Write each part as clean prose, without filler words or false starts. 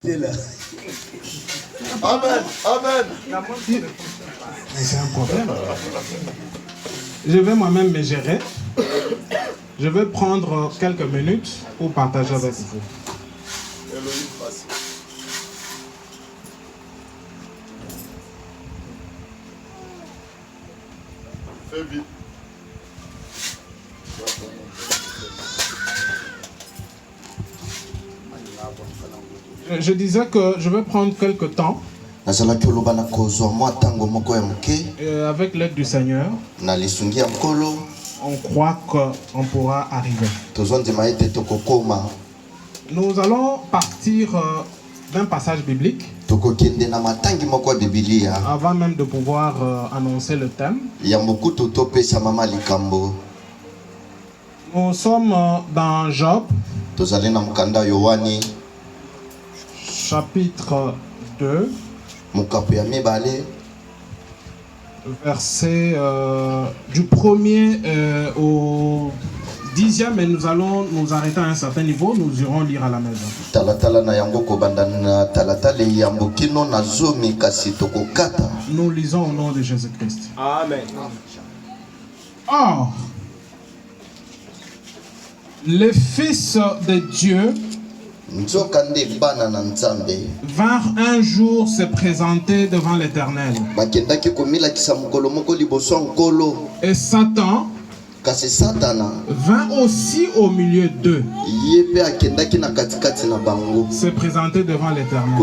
C'est là. Amen, amen. Mais c'est un problème. Je vais moi-même me gérer. Je vais prendre quelques minutes pour partager avec vous. Fais vite. Je disais que je vais prendre quelques temps. Avec l'aide du Seigneur, on croit qu'on pourra arriver. Nous allons partir d'un passage biblique avant même de pouvoir annoncer le thème. Nous sommes dans Job, chapitre 2, verset du 1er au 10e, et nous allons nous arrêter à un certain niveau, nous irons lire à la maison. Nous lisons au nom de Jésus-Christ. Amen. Or, les fils de Dieu vinrent un jour se présenter devant l'Éternel. Et Satan vint aussi au milieu d'eux, se présenter devant l'Éternel.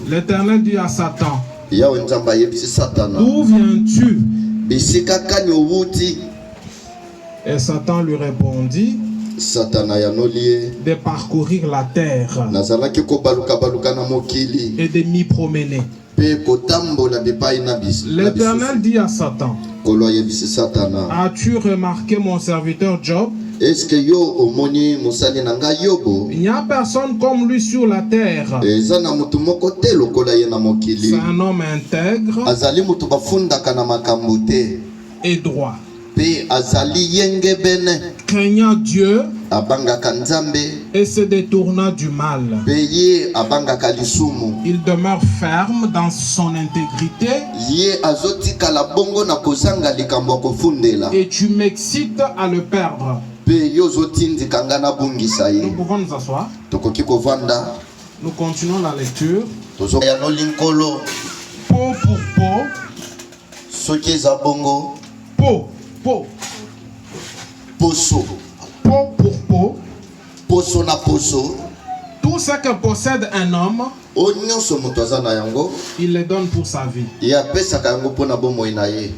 L'Éternel dit à Satan: d'où viens-tu? Et Satan lui répondit: de parcourir la terre et de m'y promener. L'Éternel dit à Satan: as-tu remarqué mon serviteur Job? Il n'y a personne comme lui sur la terre. C'est un homme intègre et droit, craignant Dieu et se détournant du mal. Il demeure ferme dans son intégrité et tu m'excites à le perdre. Nous pouvons nous asseoir. Nous continuons la lecture. Peau pour peau. Peau. Poso. Peau pour peau. Poso na poso. Tout ce que possède un homme, il le donne pour sa vie.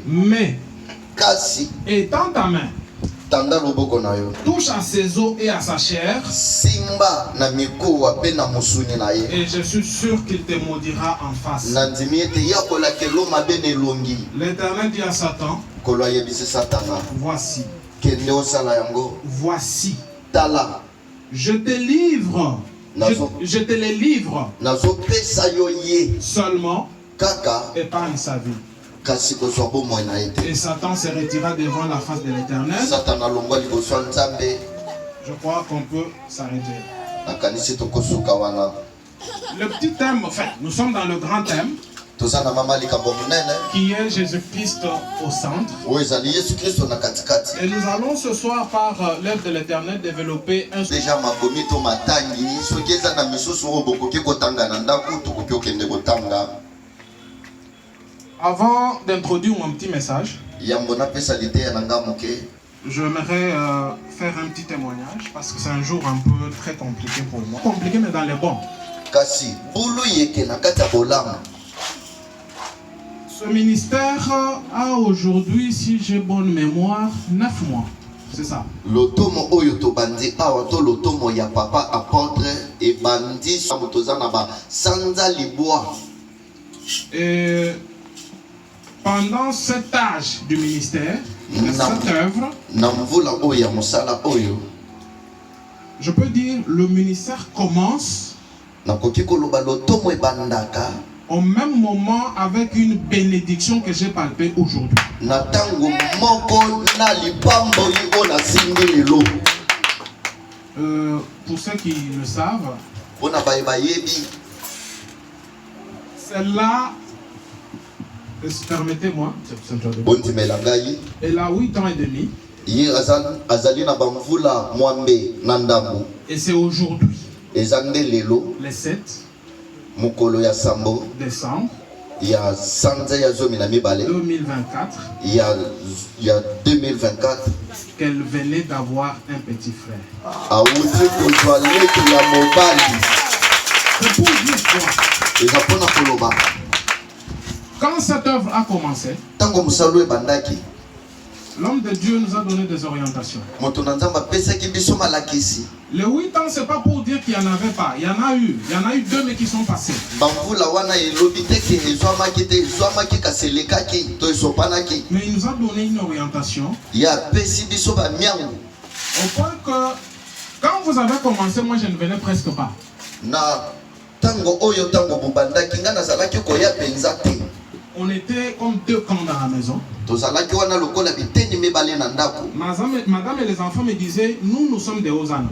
Mais, étends ta main, touche à ses os et à sa chair, et je suis sûr qu'il te maudira en face. L'Éternel dit à Satan: voici, je te livre, je te les livre, seulement épargne sa vie. Et Satan se retira devant la face de l'Éternel. Je crois qu'on peut s'arrêter. Le petit thème, enfin, nous sommes dans le grand thème, qui est Jésus-Christ au centre. Et nous allons ce soir, par l'aide de l'Éternel, développer un Avant d'introduire mon petit message, j'aimerais faire un petit témoignage parce que c'est un jour un peu très compliqué pour moi. Compliqué, mais dans les bons. Ce ministère a aujourd'hui, si j'ai bonne mémoire, 9 mois. C'est ça. Et pendant cet âge du ministère, de cette œuvre, je peux dire le ministère commence au même moment avec une bénédiction que j'ai palpée aujourd'hui. Pour ceux qui le savent, Celle-là, permettez-moi, elle a 8 ans et demi. Et c'est aujourd'hui, le 7 décembre 2024 qu'elle venait d'avoir un petit frère. C'est pour dire quoi? Quand cette œuvre a commencé, l'homme de Dieu nous a donné des orientations. Les 8 ans, c'est pas pour dire qu'il n'y en avait pas. Il y en a eu 2, mais qui sont passés. Mais il nous a donné une orientation. Au point que, quand vous avez commencé, moi je ne venais presque pas. On était comme 2 camps dans la maison. Madame et les enfants me disaient, nous sommes des Hosanna.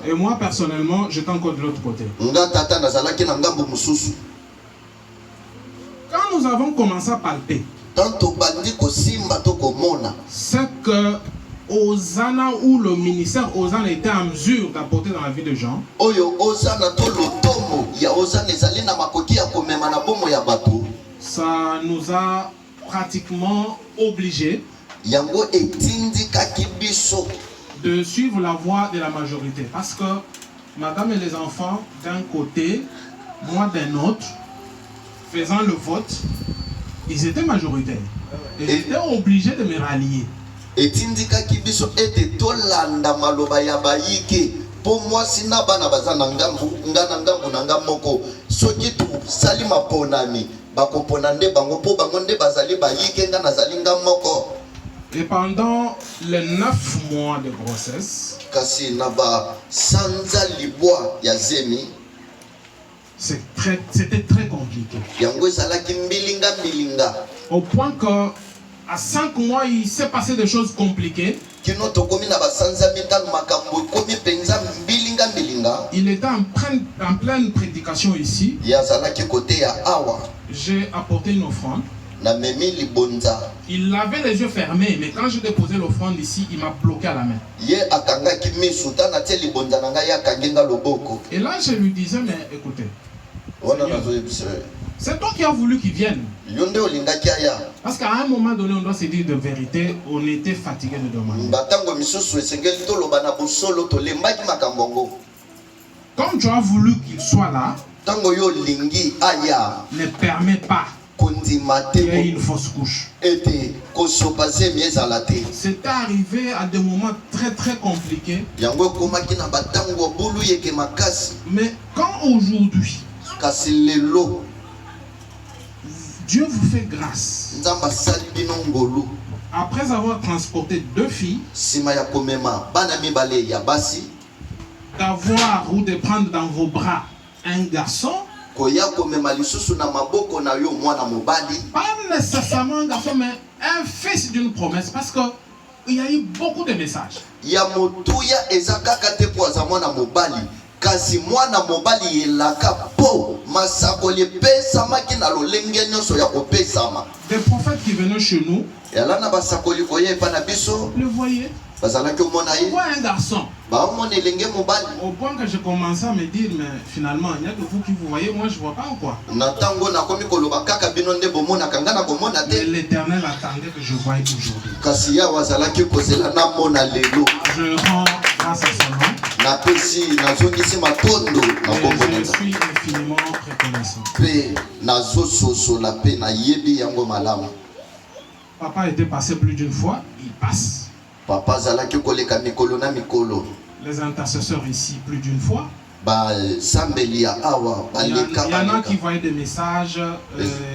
Et moi personnellement, j'étais encore de l'autre côté. Quand nous avons commencé à palper, c'est que Hosanna ou le ministère Hosanna était en mesure d'apporter dans la vie de gens. Ça nous a pratiquement obligés de suivre la voie de la majorité. Parce que madame et les enfants d'un côté, moi d'un autre, faisant le vote, ils étaient majoritaires. Et j'étais obligé de me rallier. Pour moi, si na bana bazana ngambu ngana moko soki tu salima ponami bako ponande bango po bango nde bazali bayike ngana zalinga moko. Et pendant les 9 mois de grossesse, kasi na ba sanza libwa ya zemi, c'était très compliqué. Yango ezalaki mbilinga. Au point que à 5 mois, il s'est passé des choses compliquées. Il était en pleine prédication ici. J'ai apporté une offrande. Il avait les yeux fermés, mais quand je déposais l'offrande ici, il m'a bloqué à la main. Et là, je lui disais, mais écoutez, c'est toi qui as voulu qu'il vienne. Parce qu'à un moment donné, on doit se dire de vérité, on était fatigué de demander. Comme tu as voulu qu'il soit là, ne permet pas qu'il y ait une fausse couche. C'était arrivé à des moments très très compliqués. Mais quand aujourd'hui, Dieu vous fait grâce. Après avoir transporté 2 filles, d'avoir ou de prendre dans vos bras un garçon, pas nécessairement un garçon, mais un fils d'une promesse, parce que il y a eu beaucoup de messages. Kasi mwana mobali yelaka po masakoli pesama kina lolenge nyoso ya kopesama. Des prophètes qui venaient chez nous. Yala na basakoli koye pa na biso. Le voyez. Bazalaki omona ye. Voit un garçon. Ba omona elenge mobali. Au point que je commençais à me dire, mais finalement il y a que vous qui vous voyez, moi je vois pas quoi. Na tango na komi koloba kaka bino nde bomona kangana komona te. L'Éternel attendait que je voie aujourd'hui. Kasi ya wazalaki kozela na mona lelo. Je rends grâce à son nom. Et je suis infiniment reconnaissant. Papa était passé plus d'une fois, il passe. Les intercesseurs ici plus d'une fois. Il y en a qui voyaient des messages.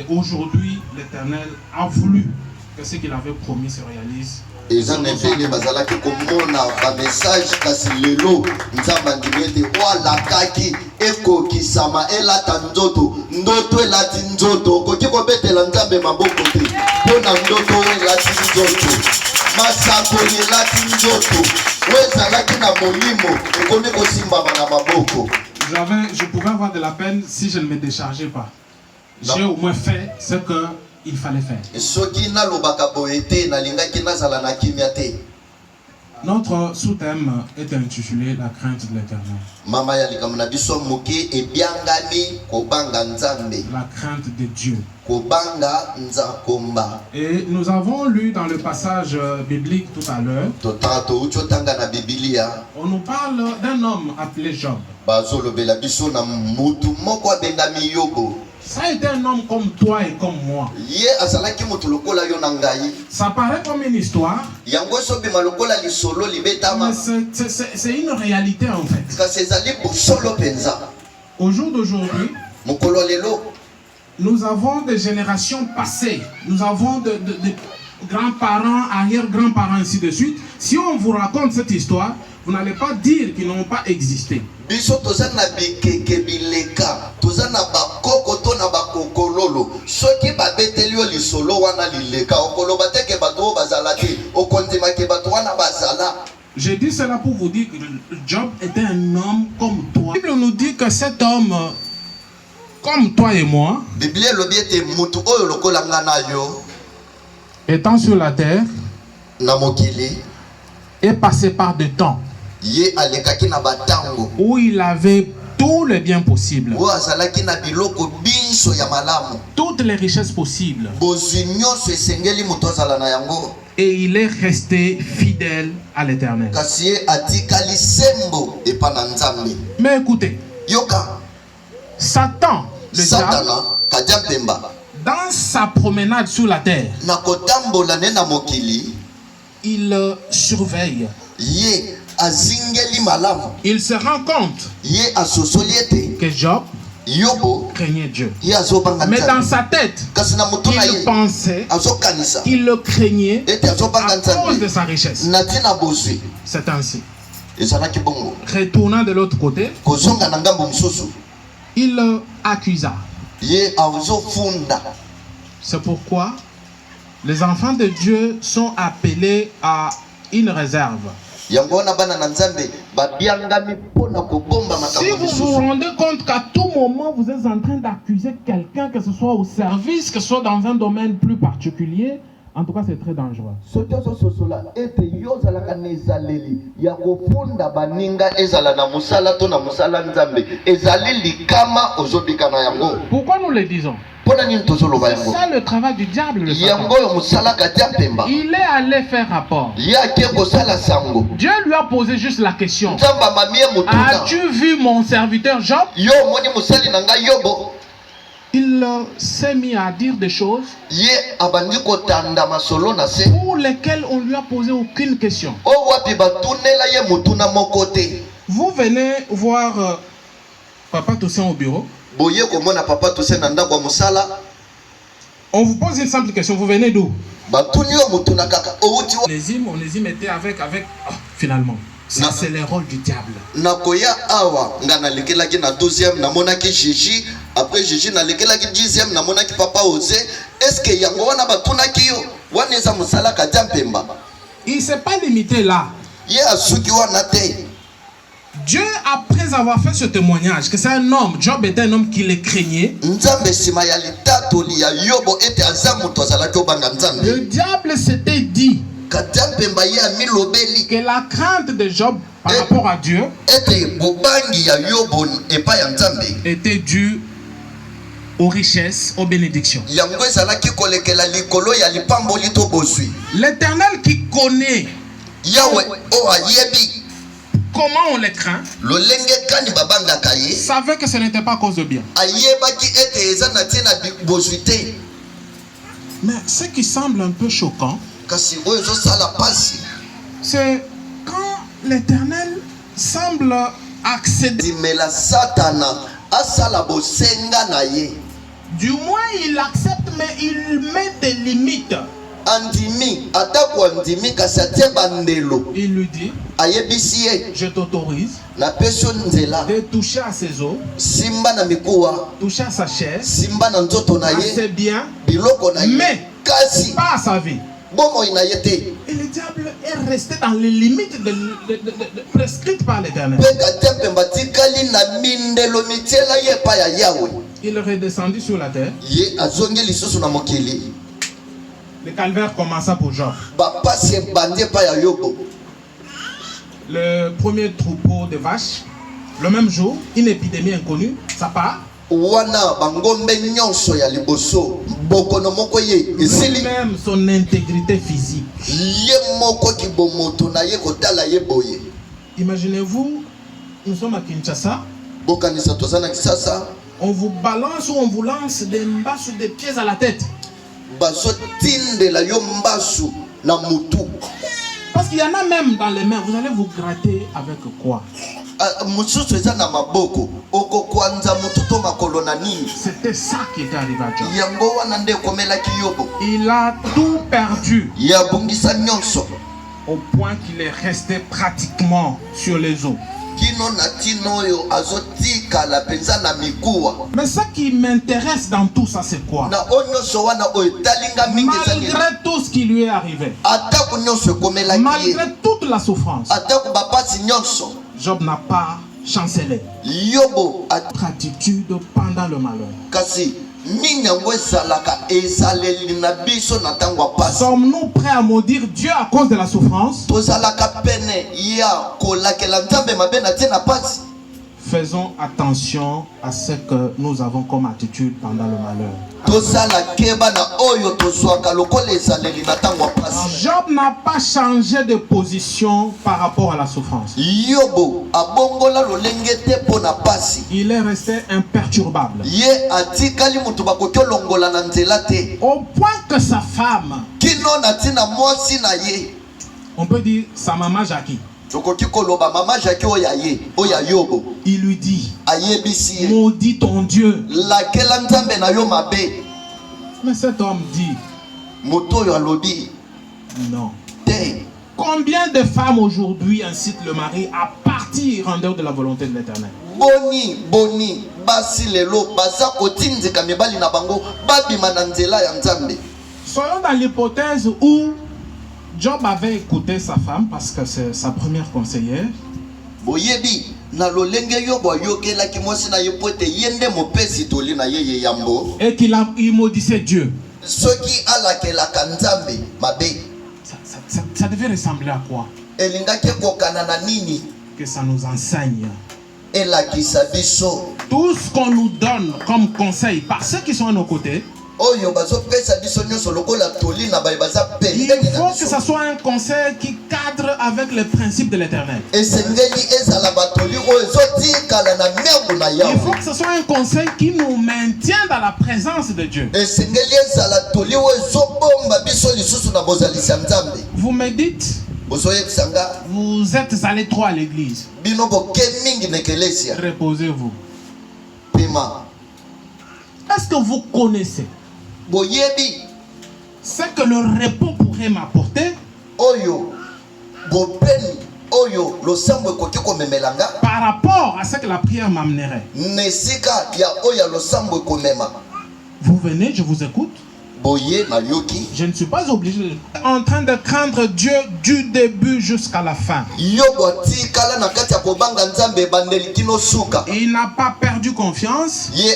Aujourd'hui, l'Éternel a voulu que ce qu'il avait promis se réalise. Eza nebele bazalaki komona ba message kasi lelo nzamba ndimete wala kaki eko kisama elata ndoto elati nzoto koki kobetela nzambe maboko te pona ndoto elati nzoto. masakoli elati nzoto wezalaki na molimo ekomi kosimbama na maboko. Je pouvais avoir de la peine si je ne me déchargeais pas. J'ai au moins fait ce qu'il fallait faire. Notre sous-thème est intitulé La crainte de l'Éternel. La crainte de Dieu. Et nous avons lu dans le passage biblique tout à l'heure, on nous parle d'un homme appelé Job. Ça a été un homme comme toi et comme moi. Ça paraît comme une histoire, mais c'est une réalité en fait. Au jour d'aujourd'hui, nous avons des générations passées, nous avons des grands-parents, arrière-grands-parents, ainsi de suite. Si on vous raconte cette histoire, vous n'allez pas dire qu'ils n'ont pas existé. J'ai dit cela pour vous dire que Job était un homme comme toi. La Bible nous dit que cet homme, comme toi et moi, étant sur la terre, est passé par des temps où il avait tous les biens possibles, toutes les richesses possibles, et il est resté fidèle à l'Éternel. Mais écoutez, Satan, le diable, dans sa promenade sur la terre, il surveille. Il se rend compte que Job craignait Dieu. Mais dans sa tête, il pensait qu'il le craignait à cause de sa richesse. C'est ainsi. Retournant de l'autre côté, il accusa. C'est pourquoi les enfants de Dieu sont appelés à une réserve. Si vous vous rendez compte qu'à tout moment vous êtes en train d'accuser quelqu'un, que ce soit au service, que ce soit dans un domaine plus particulier, en tout cas c'est très dangereux. Pourquoi nous le disons? C'est ça le travail du diable, le Satan. Il est allé faire rapport. Dieu lui a posé juste la question: as-tu vu mon serviteur Job? Il s'est mis à dire des choses pour lesquelles on ne lui a posé aucune question. Vous venez voir Papa Toussaint au bureau. On vous pose une simple question, vous venez d'où? Onésime était avec finalement. Ça, c'est le rôle du diable. Après Gigi na lekelaki 10e namonaki papa Osé. Est-ce que yango wana batunaki yo wana eza musala ka jampemba? Il s'est pas limité là. Dieu, après avoir fait ce témoignage que c'est un homme, Job était un homme qui le craignait, le diable s'était dit que la crainte de Job par rapport à Dieu était due aux richesses, aux bénédictions. L'Éternel qui connaît comment on les craint savait que ce n'était pas à cause de bien. Mais ce qui semble un peu choquant, c'est quand l'Éternel semble accéder. Du moins il accepte, mais il met des limites. Il lui dit: je t'autorise de toucher à ses os, toucher à sa chair, à ses biens, mais pas à sa vie. Et le diable est resté dans les limites prescrites par l'Éternel. Il est redescendu sur la terre. Le calvaire commença pour Job. Le premier troupeau de vaches, le même jour, une épidémie inconnue, ça part. Même son intégrité physique. Imaginez-vous, nous sommes à Kinshasa. On vous balance ou on vous lance des mbassu des pieds à la tête. Parce qu'il y en a même dans les mains. Vous allez vous gratter avec quoi? C'était ça qui était arrivé à Job. Il a tout perdu au point qu'il est resté pratiquement sur les eaux. Mais ce qui m'intéresse dans tout ça, c'est quoi? Malgré tout ce qui lui est arrivé, malgré toute la souffrance, Job n'a pas chancelé. Gratitude pendant le malheur. Sommes-nous prêts à maudire Dieu à cause de la souffrance? Faisons attention à ce que nous avons comme attitude pendant le malheur. Job n'a pas changé de position par rapport à la souffrance. Il est resté imperturbable. Au point que sa femme, on peut dire sa maman Jackie, il lui dit, maudit ton Dieu. Mais cet homme dit, non. Combien de femmes aujourd'hui incitent le mari à partir en dehors de la volonté de l'Éternel? Soyons dans l'hypothèse où Job avait écouté sa femme parce que c'est sa première conseillère. Et qu'il maudissait Dieu. Ça devait ressembler à quoi? Que ça nous enseigne. Tout ce qu'on nous donne comme conseil par ceux qui sont à nos côtés, il faut que ça soit un conseil qui cadre avec les principes de l'Éternel. Il faut que ce soit un conseil qui nous maintient dans la présence de Dieu. Vous me dites, vous êtes allé trop à l'église. Reposez-vous. Est-ce que vous connaissez ce que le repos pourrait m'apporter par rapport à ce que la prière m'amènerait? Vous venez, je vous écoute. Je ne suis pas obligé en train de craindre Dieu du début jusqu'à la fin. Il n'a pas perdu confiance. Il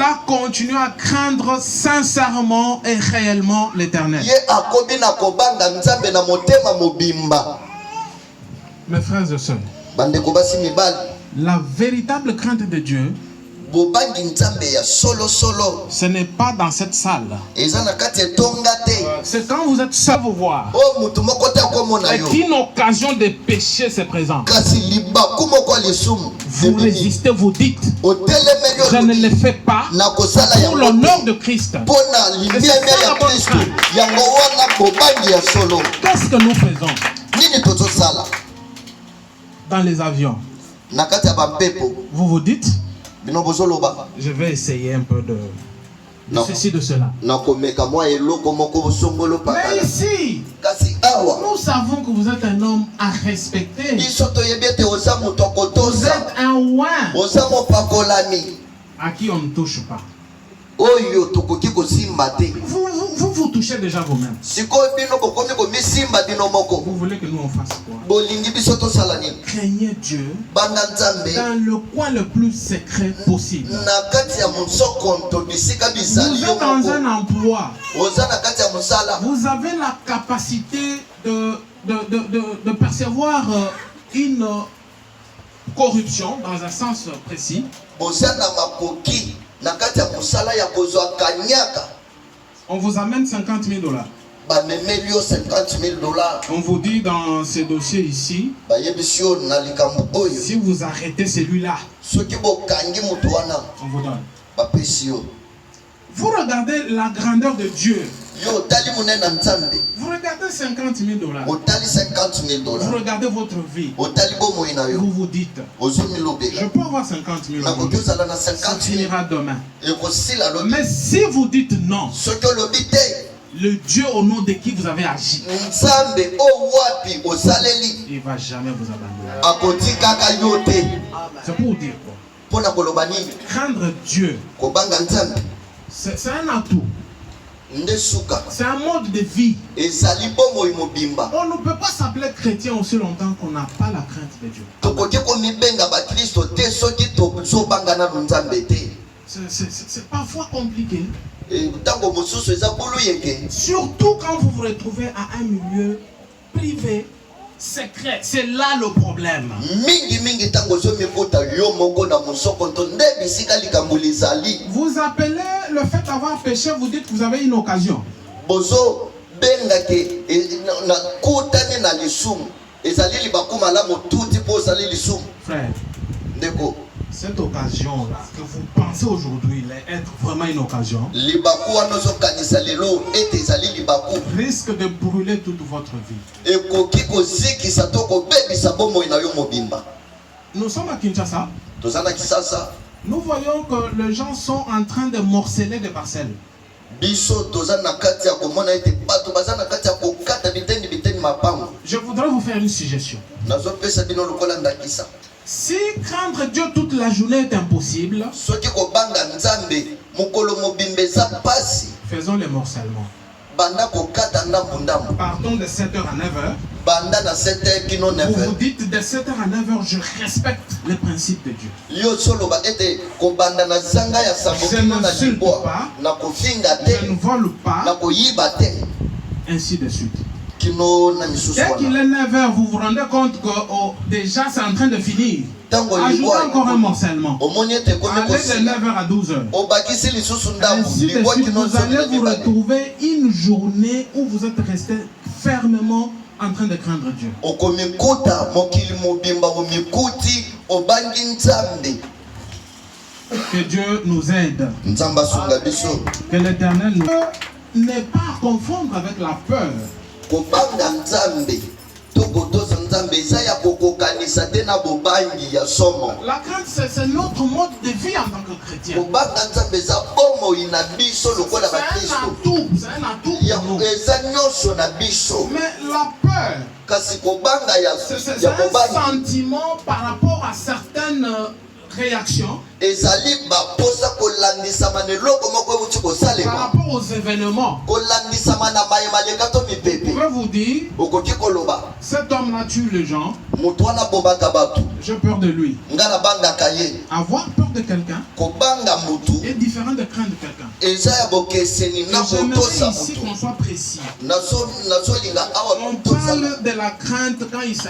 a continué à craindre sincèrement et réellement l'Éternel. Mes frères et sœurs, la véritable crainte de Dieu, ce n'est pas dans cette salle. C'est quand vous êtes seul vous voir et qu'une occasion de péché se présente. Vous résistez, vous dites, je ne le fais pas pour l'honneur de Christ. Qu'est-ce que nous faisons dans les avions? Vous vous dites, je vais essayer un peu de ceci, de cela. Mais ici, nous savons que vous êtes un homme à respecter. Vous êtes un roi à qui on ne touche pas. Vous touchez déjà vous-même. Vous voulez que nous on fasse quoi? Craignez Dieu dans le coin le plus secret possible. Vous êtes dans un emploi. Vous avez la capacité de percevoir une corruption dans un sens précis. On vous amène 50 000 $. On vous dit dans ces dossiers ici, si vous arrêtez celui-là, on vous donne. Vous regardez la grandeur de Dieu. Vous regardez 50 000 $. Vous regardez votre vie. Vous vous dites, je peux avoir 50 000 €. Ça finira demain. Mais si vous dites non, le Dieu au nom de qui vous avez agi, il ne va jamais vous abandonner. C'est pour vous dire quoi? Craindre Dieu, c'est un atout. C'est un mode de vie. On ne peut pas s'appeler chrétien aussi longtemps qu'on n'a pas la crainte de Dieu. C'est parfois compliqué. Surtout quand vous vous retrouvez à un milieu privé, secret. C'est là le problème. Vous appelez le fait d'avoir péché, vous dites que vous avez une occasion. Frère, cette occasion-là que vous pensez aujourd'hui être vraiment une occasion risque de brûler toute votre vie. Nous sommes à Kinshasa. Nous voyons que les gens sont en train de morceler des parcelles. Je voudrais vous faire une suggestion. Si craindre Dieu toute la journée est impossible, faisons les morcellements. Partons de 7h à 9h. Vous vous dites de 7h à 9h, je respecte les principes de Dieu. Je n'insulte pas, je ne vole pas, ainsi de suite. Dès qu'il est 9h, vous vous rendez compte que déjà c'est en train de finir. Ajoutez encore un morcellement. Allez de 9h à 12h. Ainsi de suite, vous allez vous retrouver une journée où vous êtes resté fermement en train de craindre Dieu. Que Dieu nous aide. Que l'Éternel n'est pas à confondre avec la peur. La crainte, c'est notre mode de vie en tant que chrétien. C'est un atout. Mais la peur, c'est un sentiment par rapport à certaines réactions, par rapport aux événements. Je peux vous dire, cet homme-là tue les gens. J'ai peur de lui. Avoir peur de quelqu'un est différent de craindre quelqu'un. J'aimerais ici qu'on soit précis. On parle de la crainte quand il s'agit